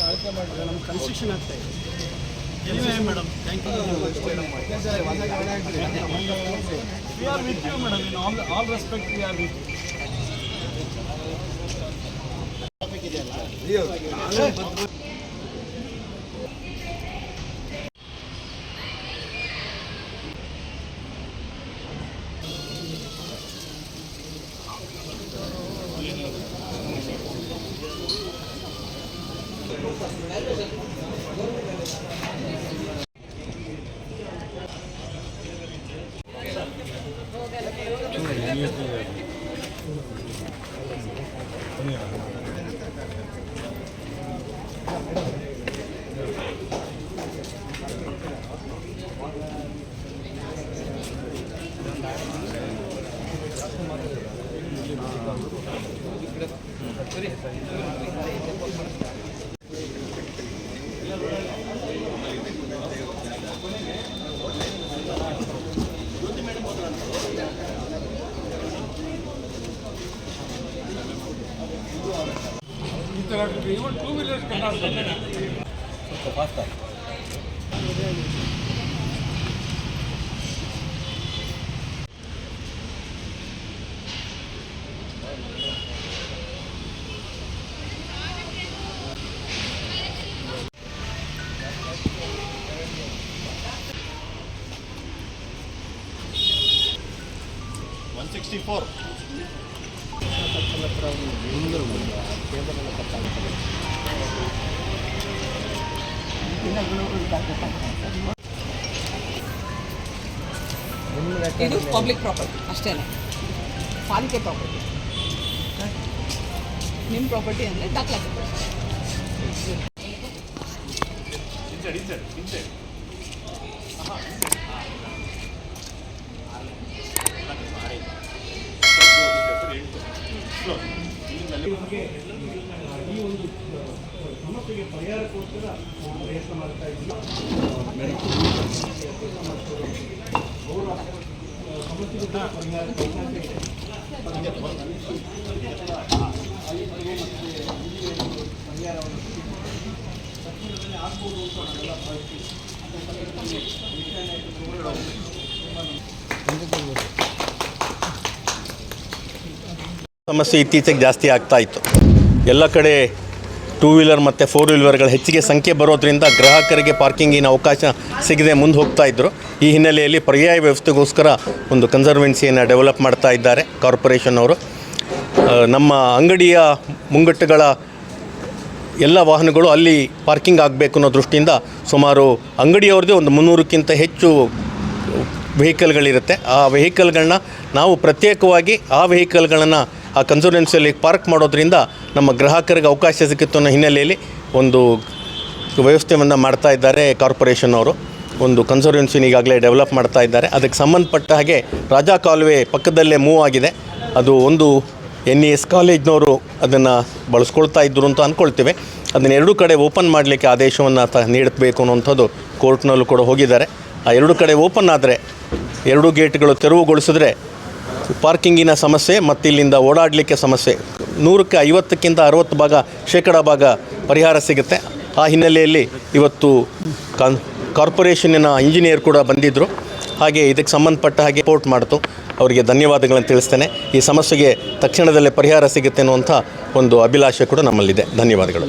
ಅಳತೆ ಮಾಡಿದ್ರೆ ನಮ್ಮ ಕನ್ಸ್ಟ್ರಕ್ಷನ್ ಆಗ್ತಾ ಇದೆ. Madam thank you. We are with you madam, in all respect we are with you. Even 2-wheelers cannot come. So faster. ಇದು public property ಅಷ್ಟೇ, ಪಾಲಿಕೆ ಪ್ರಾಪರ್ಟಿ. ನಿಮ್ಮ ಪ್ರಾಪರ್ಟಿ ಅಂದರೆ ದಾಖಲಾತಿ. ಈ ಒಂದು ಸಮಸ್ಯೆಗೆ ಪರಿಹಾರಕ್ಕೋಸ್ಕರ ಪ್ರಯತ್ನ ಮಾಡ್ತಾ ಇದ್ದೀವಿ. ಅವರ ಸಮಸ್ಯೆಗೆ ಪರಿಹಾರ ತಕ್ಷಣದಲ್ಲಿ ಆಗ್ಬೋದು ಅಂತ ನಾವೆಲ್ಲ ಭಾವಿಸ್ತೀವಿ. ಸಮಸ್ಯೆ ಇತ್ತೀಚೆಗೆ ಜಾಸ್ತಿ ಆಗ್ತಾ ಇತ್ತು. ಎಲ್ಲ ಕಡೆ 2-ವೀಲರ್ ಮತ್ತು 4-ವೀಲರ್ಗಳ ಹೆಚ್ಚಿಗೆ ಸಂಖ್ಯೆ ಬರೋದರಿಂದ ಗ್ರಾಹಕರಿಗೆ ಪಾರ್ಕಿಂಗಿನ ಅವಕಾಶ ಸಿಗದೆ ಮುಂದೆ ಹೋಗ್ತಾ ಇದ್ದರು. ಈ ಹಿನ್ನೆಲೆಯಲ್ಲಿ ಪರ್ಯಾಯ ವ್ಯವಸ್ಥೆಗೋಸ್ಕರ ಒಂದು ಕನ್ಸರ್ವೆನ್ಸಿಯನ್ನು ಡೆವಲಪ್ ಮಾಡ್ತಾ ಇದ್ದಾರೆ ಕಾರ್ಪೊರೇಷನ್ ಅವರು. ನಮ್ಮ ಅಂಗಡಿಯ ಮುಂಗಟ್ಟುಗಳ ಎಲ್ಲ ವಾಹನಗಳು ಅಲ್ಲಿ ಪಾರ್ಕಿಂಗ್ ಆಗಬೇಕು ಅನ್ನೋ ದೃಷ್ಟಿಯಿಂದ ಸುಮಾರು ಅಂಗಡಿಯವ್ರದ್ದೇ ಒಂದು 300ಕ್ಕಿಂತ ಹೆಚ್ಚು ವೆಹಿಕಲ್ಗಳಿರುತ್ತೆ. ಆ ವೆಹಿಕಲ್ಗಳನ್ನ ನಾವು ಪ್ರತ್ಯೇಕವಾಗಿ ಆ ವೆಹಿಕಲ್ಗಳನ್ನು ಆ ಕನ್ಸರ್ವೆನ್ಸಿಯಲ್ಲಿ ಪಾರ್ಕ್ ಮಾಡೋದ್ರಿಂದ ನಮ್ಮ ಗ್ರಾಹಕರಿಗೆ ಅವಕಾಶ ಸಿಕ್ಕಿತ್ತು ಅನ್ನೋ ಹಿನ್ನೆಲೆಯಲ್ಲಿ ಒಂದು ವ್ಯವಸ್ಥೆಯನ್ನು ಮಾಡ್ತಾ ಇದ್ದಾರೆ ಕಾರ್ಪೊರೇಷನ್ ಅವರು. ಒಂದು ಕನ್ಸರ್ವೆನ್ಸಿನ ಈಗಾಗಲೇ ಡೆವಲಪ್ ಮಾಡ್ತಾ ಇದ್ದಾರೆ. ಅದಕ್ಕೆ ಸಂಬಂಧಪಟ್ಟ ಹಾಗೆ ರಾಜಾ ಕಾಲುವೆ ಪಕ್ಕದಲ್ಲೇ ಮೂವ್ ಆಗಿದೆ. ಅದು ಒಂದು NES ಕಾಲೇಜ್ನವರು ಅದನ್ನು ಬಳಸ್ಕೊಳ್ತಾ ಇದ್ದರು ಅಂತ ಅಂದ್ಕೊಳ್ತೇವೆ. ಅದನ್ನು ಎರಡೂ ಕಡೆ ಓಪನ್ ಮಾಡಲಿಕ್ಕೆ ಆದೇಶವನ್ನು ನೀಡಬೇಕು ಅನ್ನೋಂಥದ್ದು ಕೋರ್ಟ್ನಲ್ಲೂ ಕೂಡ ಹೋಗಿದ್ದಾರೆ. ಆ ಎರಡೂ ಕಡೆ ಓಪನ್ ಆದರೆ, ಎರಡೂ ಗೇಟ್ಗಳು ತೆರವುಗೊಳಿಸಿದ್ರೆ ಪಾರ್ಕಿಂಗಿನ ಸಮಸ್ಯೆ ಮತ್ತು ಇಲ್ಲಿಂದ ಓಡಾಡಲಿಕ್ಕೆ ಸಮಸ್ಯೆ 100ಕ್ಕೆ 50ಕ್ಕಿಂತ 60% ಭಾಗ ಪರಿಹಾರ ಸಿಗುತ್ತೆ. ಆ ಹಿನ್ನೆಲೆಯಲ್ಲಿ ಇವತ್ತು ಕಾರ್ಪೊರೇಷನ್ನಿನ ಇಂಜಿನಿಯರ್ ಕೂಡ ಬಂದಿದ್ದರು. ಹಾಗೆ ಇದಕ್ಕೆ ಸಂಬಂಧಪಟ್ಟ ಹಾಗೆ ರಿಪೋರ್ಟ್ ಮಾಡ್ತು. ಅವರಿಗೆ ಧನ್ಯವಾದಗಳನ್ನು ತಿಳಿಸ್ತೇನೆ. ಈ ಸಮಸ್ಯೆಗೆ ತಕ್ಷಣದಲ್ಲೇ ಪರಿಹಾರ ಸಿಗುತ್ತೆ ಅನ್ನುವಂಥ ಒಂದು ಅಭಿಲಾಷೆ ಕೂಡ ನಮ್ಮಲ್ಲಿದೆ. ಧನ್ಯವಾದಗಳು.